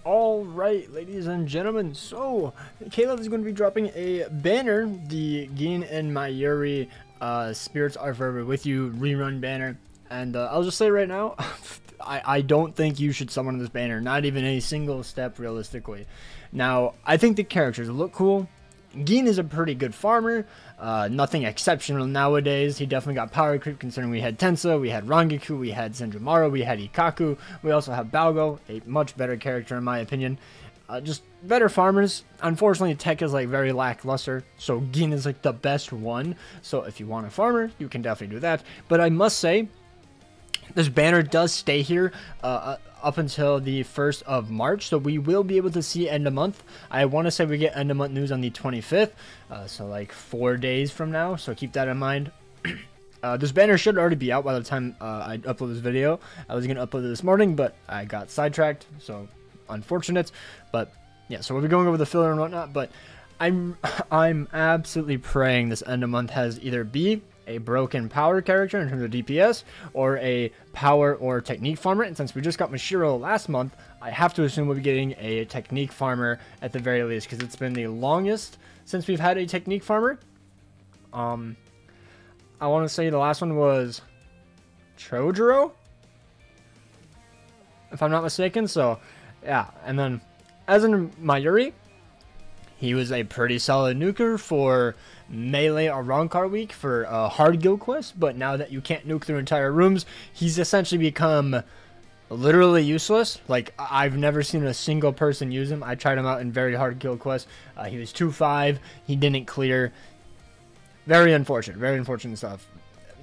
Alright, ladies and gentlemen, so Caleb is going to be dropping a banner, the Gin and Mayuri Spirits Are Forever With You rerun banner, and I'll just say right now, I don't think you should summon this banner, not even a single step realistically. Now, I think the characters look cool. Gin is a pretty good farmer, nothing exceptional nowadays. He definitely got power creep considering we had Tensa, we had Rangiku, we had Senjumaru, we had Ikaku, we also have Balgo, a much better character in my opinion. Just better farmers. Unfortunately, tech is like very lackluster, so Gin is like the best one. So if you want a farmer, you can definitely do that. But I must say, this banner does stay here up until the 1st of March, so we will be able to see end of month. I want to say we get end of month news on the 25th, so like 4 days from now, so keep that in mind. This banner should already be out by the time I upload this video. I was going to upload it this morning, but I got sidetracked, so unfortunate. But yeah, so we'll be going over the filler and whatnot, but I'm absolutely praying this end of month has either B, a broken power character in terms of DPS, or a power or technique farmer. And since we just got Mashiro last month, I have to assume we'll be getting a technique farmer at the very least, because it's been the longest since we've had a technique farmer. I want to say the last one was Chojuro, if I'm not mistaken. So yeah, and then as in Mayuri, he was a pretty solid nuker for melee or Rankar week for a hard guild quest, but now that you can't nuke through entire rooms, he's essentially become literally useless. Like, I've never seen a single person use him. I tried him out in very hard guild quests. He was 2-5, he didn't clear. Very unfortunate stuff.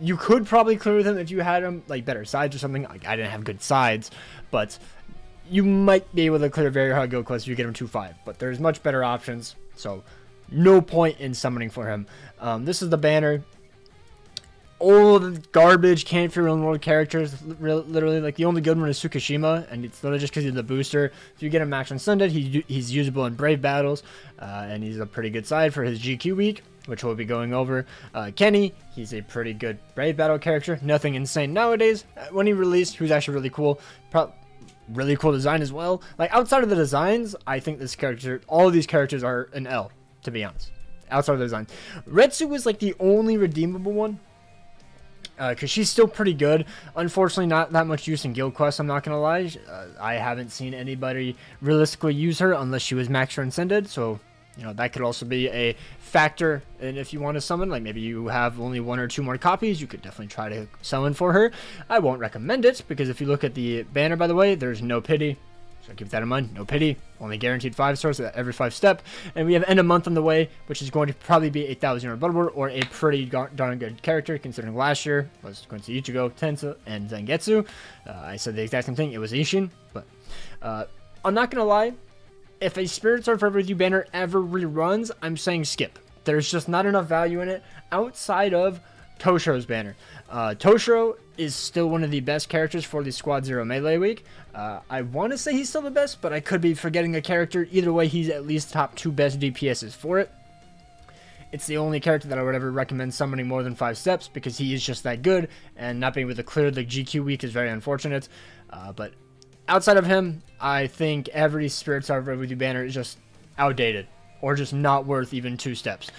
You could probably clear with him if you had him like better sides or something. Like, I didn't have good sides, but you might be able to clear very hard guild quests if you get him 2-5, but there's much better options, so no point in summoning for him. This is the banner. All the garbage can't for real world characters, literally, like the only good one is Tsukishima, and it's literally just because he's the booster. If you get him max on Sunday, he's usable in brave battles, and he's a pretty good side for his GQ week, which we'll be going over. Kenny, he's a pretty good brave battle character, nothing insane nowadays. When he released, he was actually really cool. Really cool design as well. Like, outside of the designs, I think this character, all of these characters are an L, to be honest. Outside of the design, Retsu was like the only redeemable one, because she's still pretty good. Unfortunately, not that much use in guild quests, I'm not gonna lie. I haven't seen anybody realistically use her unless she was max transcended, so you know that could also be a factor. And if you want to summon, like maybe you have only 1 or 2 more copies, you could definitely try to summon for her. I won't recommend it, because if you look at the banner, by the way, there's no pity, so keep that in mind. No pity, only guaranteed 5 stars at every 5 step. And we have end of month on the way, which is going to probably be a 1000 rebuttable, or a pretty darn good character, considering last year was going to Ichigo, Tensa, and Zangetsu. I said the exact same thing, it was Ishin, but I'm not gonna lie, if a Spirits Are Forever With You banner ever reruns, I'm saying skip. There's just not enough value in it outside of Toshiro's banner. Toshiro is still one of the best characters for the Squad Zero Melee week. I want to say he's still the best, but I could be forgetting a character. Either way, he's at least top 2 best DPSs for it. It's the only character that I would ever recommend summoning more than 5 steps, because he is just that good, and not being able to clear the GQ week is very unfortunate. But outside of him, I think every Spirits Are Forever With You banner is just outdated, or just not worth even 2 steps.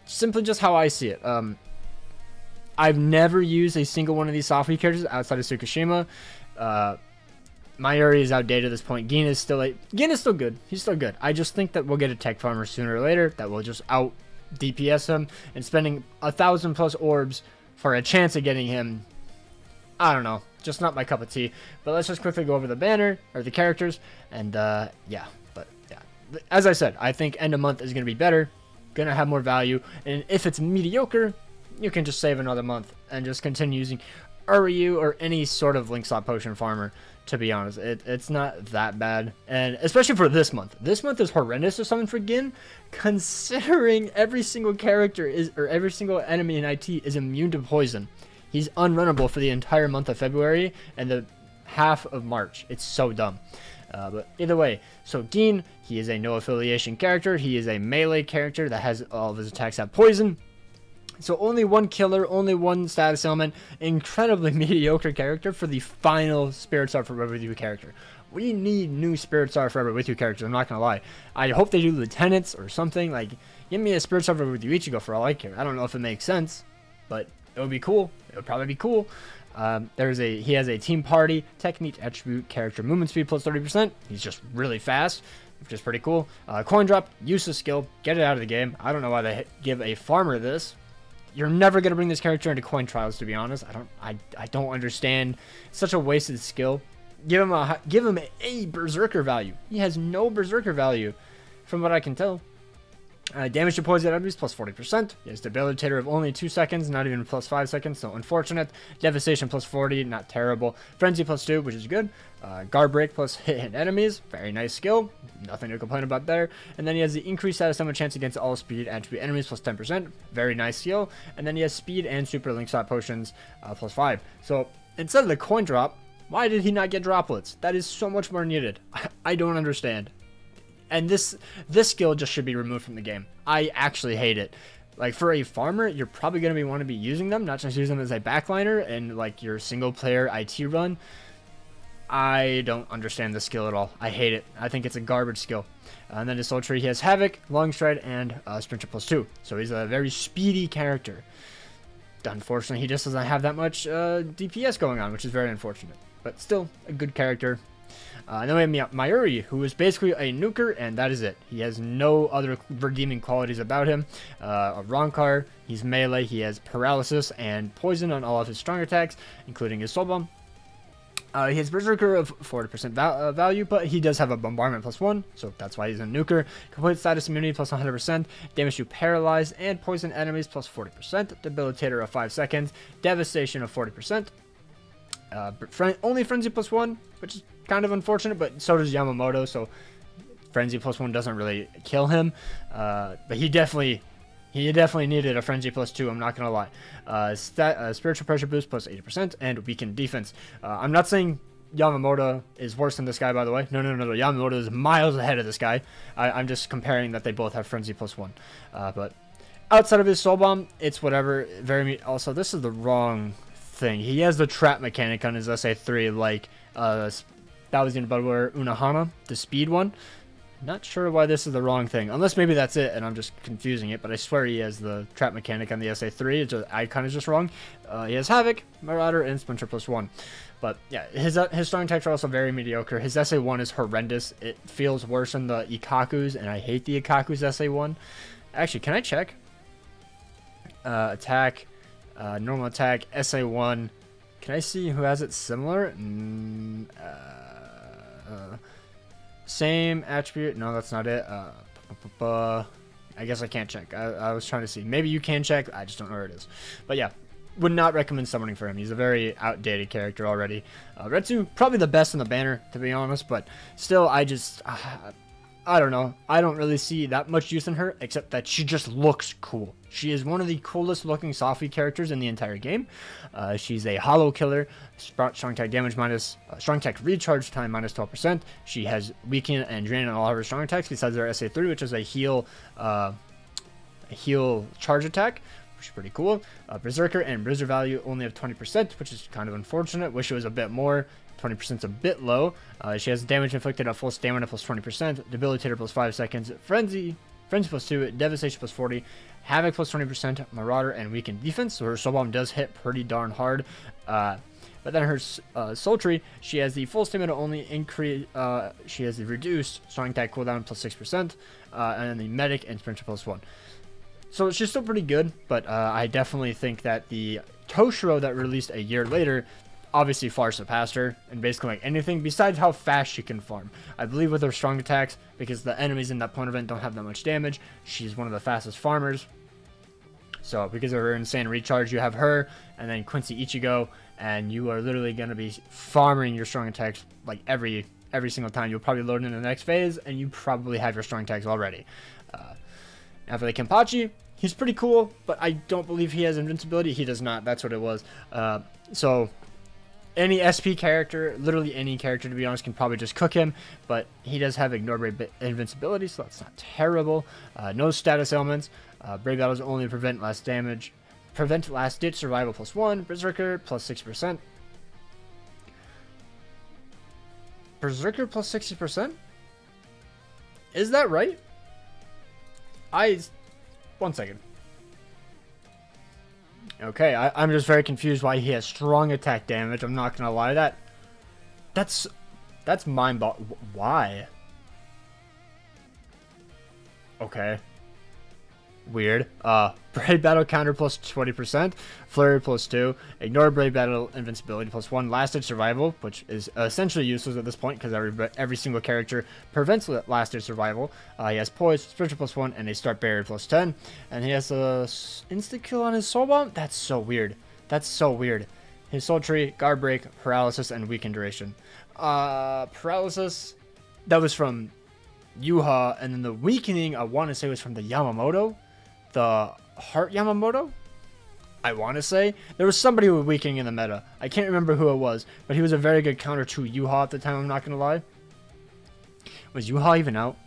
Simply just how I see it. I've never used a single one of these SAFWY characters outside of Tsukishima. Mayuri is outdated at this point. Gin is still good. He's still good. I just think that we'll get a tech farmer sooner or later that will just out DPS him, and spending 1,000+ orbs for a chance of getting him, I don't know, just not my cup of tea. But let's just quickly go over the banner, or the characters, and yeah, but yeah, as I said, I think end of month is going to be better, going to have more value, and if it's mediocre, you can just save another month and just continue using Ryu or any sort of link slot potion farmer. To be honest, it's not that bad, and especially for this month. This month is horrendous to summon for Gin, considering every single character or every single enemy in IT is immune to poison. He's unrunnable for the entire month of February and the half of March. It's so dumb. But either way, so Gin, he is a no affiliation character. He is a melee character that has all of his attacks have poison. So only 1 killer, only 1 status element, incredibly mediocre character for the final Spirits Are Forever With You character. We need new Spirit Star Forever with you characters, I'm not gonna lie. I hope they do lieutenants or something. Like, give me a Spirit Star Forever with you Ichigo for all I care. I don't know if it makes sense, but it would be cool. It would probably be cool. He has a team party technique attribute character movement speed plus 30%. He's just really fast, which is pretty cool. Coin drop, useless skill, get it out of the game. I don't know why they give a farmer this. You're never gonna bring this character into coin trials, to be honest. I don't understand. It's such a wasted skill. Give him a berserker value. He has no berserker value, from what I can tell. Damage to poison enemies plus 40%. He has debilitator of only 2 seconds, not even plus 5 seconds, so unfortunate. Devastation plus 40, not terrible. Frenzy plus 2, which is good. Guard break plus hit enemies, very nice skill. Nothing to complain about there. And then he has the increased status summon chance against all speed attribute enemies plus 10%, very nice skill. And then he has speed and super link shot potions plus 5. So instead of the coin drop, why did he not get droplets? That is so much more needed. I don't understand. And this skill just should be removed from the game. I actually hate it. Like, for a farmer, you're probably going to want to be using them, not just use them as a backliner and like your single player IT run. I don't understand this skill at all. I hate it. I think it's a garbage skill. And then his soul tree, he has Havoc, Long Stride, and Sprinter plus 2. So he's a very speedy character. Unfortunately, he just doesn't have that much DPS going on, which is very unfortunate. But still, a good character. And then we have Mayuri, who is basically a nuker, and that is it. He has no other redeeming qualities about him. A Ronkar, he's melee, he has paralysis and poison on all of his strong attacks, including his soul bomb. He has berserker of 40% value, but he does have a bombardment plus 1, so that's why he's a nuker. Complete status immunity plus 100%, damage to paralyzed and poison enemies plus 40%, debilitator of 5 seconds, devastation of 40%. Only frenzy plus 1, which is kind of unfortunate, but so does Yamamoto, so frenzy plus 1 doesn't really kill him. But he definitely needed a frenzy plus 2, I'm not gonna lie. Spiritual pressure boost plus 80% and weakened defense. I'm not saying Yamamoto is worse than this guy, by the way. No. Yamamoto is miles ahead of this guy. I'm just comparing that they both have frenzy plus 1. But outside of his soul bomb, it's whatever. Also, this is the wrong thing. He has the trap mechanic on his SA3, like that was in Budweiser Unohana, the speed one. Not sure why this is the wrong thing, unless maybe that's it and I'm just confusing it, but I swear he has the trap mechanic on the SA3. It's just, icon is just wrong. He has Havoc, Marauder, and Splinter plus 1. But yeah, his strong attacks are also very mediocre. His SA1 is horrendous. It feels worse than the Ikaku's, and I hate the Ikaku's SA1. Actually, can I check? Attack, normal attack, SA1. Can I see who has it similar? Same attribute. No, that's not it. I guess I can't check. I was trying to see. Maybe you can check. I just don't know where it is. But yeah, would not recommend summoning for him. He's a very outdated character already. Retsu, probably the best in the banner, to be honest. But still, I don't know. I don't really see that much use in her, except that she just looks cool. She is one of the coolest looking SAFWY characters in the entire game. She's a hollow killer, strong attack damage minus, strong attack recharge time minus 12%. She has weaken and drain on all of her strong attacks besides her SA3, which is a heal charge attack, which is pretty cool. Berserker and Blizzard value only have 20%, which is kind of unfortunate. Wish it was a bit more. 20% is a bit low. She has damage inflicted at full stamina plus 20%, debilitator plus 5 seconds, frenzy plus 2, devastation plus 40, havoc plus 20%, marauder, and weakened defense. So her soul bomb does hit pretty darn hard. But then her soul tree, she has the full stamina only increase. She has the reduced strong attack cooldown plus 6%, and then the medic and sprinter plus 1. So she's still pretty good, but I definitely think that the Toshiro that released a year later obviously far surpassed her and basically like anything besides how fast she can farm. I believe with her strong attacks, because the enemies in that point event don't have that much damage, she's one of the fastest farmers. So because of her insane recharge, you have her and then Quincy Ichigo, and you are literally going to be farming your strong attacks like every single time. You'll probably load in the next phase and you probably have your strong attacks already. Now for the Kenpachi, he's pretty cool, but I don't believe he has invincibility. He does not. That's what it was. So any SP character, literally any character to be honest, can probably just cook him, but he does have ignore invincibility, so that's not terrible. No status ailments. Brave battles only prevent last damage. Prevent last ditch survival plus 1. Berserker plus 6%. Berserker plus 60%? Is that right? One second. Okay, I'm just very confused why he has strong attack damage. I'm not gonna lie. That's mind-boggling. Why? Okay. Weird. Brave Battle counter plus 20%, Flurry plus 2, ignore Brave Battle invincibility plus 1, Last Ditch Survival, which is essentially useless at this point because every single character prevents Last Ditch Survival. He has Poise, Spiritual plus 1, and a Start Barrier plus 10, and he has a insta kill on his Soul Bomb. That's so weird. That's so weird. His Soul Tree, Guard Break, Paralysis, and Weaken Duration. Paralysis, that was from Yuha, and then the Weakening, I want to say, was from the Yamamoto. The Heart Yamamoto, I want to say. There was somebody who was weakening in the meta. I can't remember who it was, but he was a very good counter to Yuha at the time, I'm not going to lie. Was Yuha even out?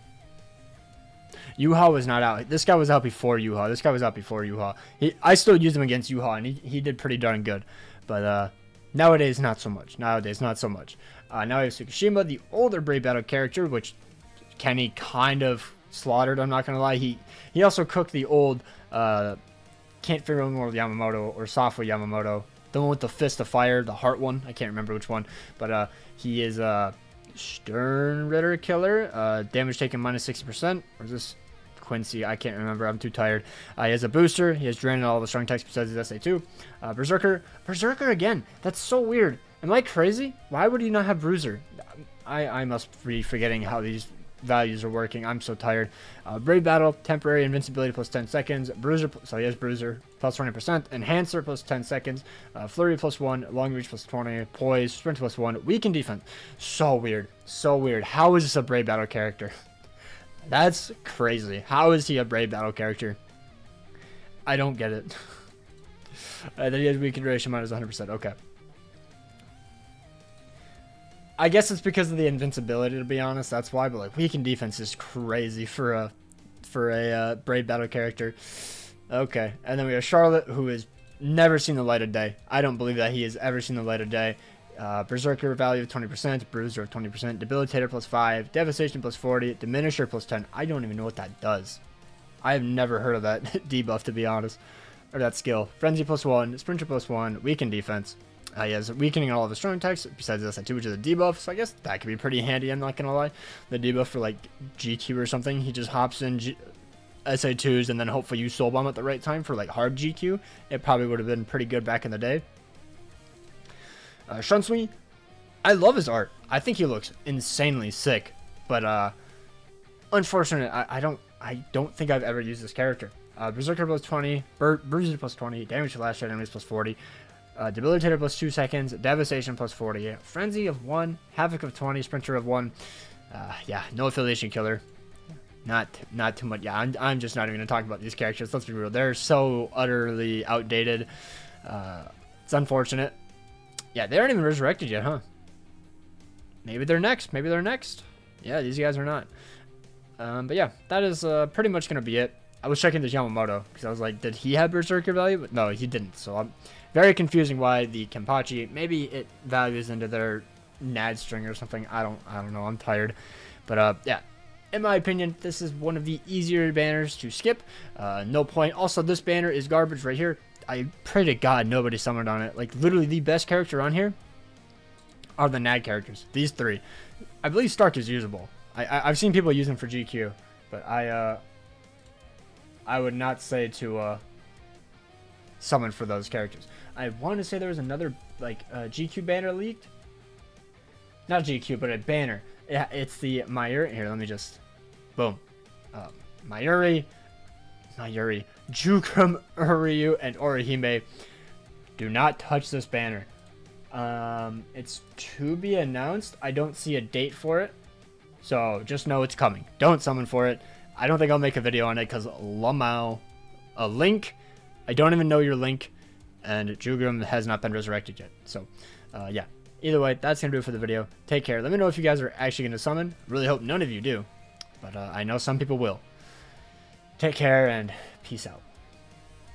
Yuha was not out. This guy was out before Yuha. I still used him against Yuha, and he did pretty darn good. But nowadays, not so much. Now we have Tsukushima, the older Brave Battle character, which Kenny kind of slaughtered, I'm not gonna lie. He also cooked the old can't figure out more Yamamoto or SAFWY Yamamoto, the one with the Fist of Fire, the heart one. I can't remember which one, but he is a Stern Ritter killer. Damage taken minus 60%. Or is this Quincy? I can't remember. I'm too tired. He has a booster. He has drained all the strong attacks besides his SA2. Berserker again. That's so weird. Am I crazy? Why would he not have Bruiser? I must be forgetting how these values are working. I'm so tired. Brave Battle, temporary invincibility plus 10 seconds. Bruiser, so he has Bruiser plus 20%. Enhancer plus 10 seconds. Flurry plus 1. Long Reach plus 20. Poise, Sprint plus 1. Weaken defense. So weird. So weird. How is this a Brave Battle character? That's crazy. How is he a Brave Battle character? I don't get it. Then he has Weaken duration minus 100%. Okay. I guess it's because of the invincibility, to be honest. That's why. But like, Weaken defense is crazy for a Brave Battle character. Okay, and then we have Charlotte, who has never seen the light of day. I don't believe that he has ever seen the light of day. Berserker value of 20%, Bruiser of 20%, Debilitator plus 5, Devastation plus 40, Diminisher plus 10. I don't even know what that does. I have never heard of that debuff, to be honest, or that skill. Frenzy plus 1, Sprinter plus 1, Weaken defense. He has weakening all of his strong attacks besides this SI2, which is a debuff, so I guess that could be pretty handy, I'm not gonna lie. The debuff for like GQ or something, he just hops in SI2s and then hopefully use Soul Bomb at the right time for like hard GQ. It probably would have been pretty good back in the day. Shunsui, I love his art. I think he looks insanely sick, but unfortunately, I don't think I've ever used this character. Berserker plus 20, Bruiser plus 20, damage to last shot enemies plus 40. Debilitator plus 2 seconds, Devastation plus 40, Frenzy of 1, Havoc of 20, Sprinter of 1. Yeah, no affiliation killer. Not too much. Yeah, I'm just not even gonna talk about these characters. Let's be real, they're so utterly outdated. It's unfortunate. Yeah, they aren't even resurrected yet, huh? Maybe they're next. Maybe they're next. Yeah, these guys are not. But yeah, that is pretty much gonna be it. I was checking this Yamamoto because I was like, did he have Berserker value? But no, he didn't. So I'm very confusing why the Kenpachi, maybe it values into their NAD string or something. I don't know. I'm tired. But yeah, in my opinion, this is one of the easier banners to skip. No point. Also, this banner is garbage right here. I pray to God nobody summoned on it. Like, literally the best character on here are the NAD characters. These three. I believe Stark is usable. I've seen people use him for GQ, but I would not say to summon for those characters. I want to say there was another like GQ banner leaked. Not GQ, but a banner. Yeah, it's the MAYURI. Here, let me just boom. MAYURI, Jukram, Uryu, and Orihime. Do not touch this banner. It's to be announced. I don't see a date for it, so just know it's coming. Don't summon for it. I don't think I'll make a video on it because Lamau, a link. I don't even know your link, and Jukram has not been resurrected yet. So, yeah. Either way, that's gonna do it for the video. Take care. Let me know if you guys are actually gonna summon. Really hope none of you do, but I know some people will. Take care and peace out.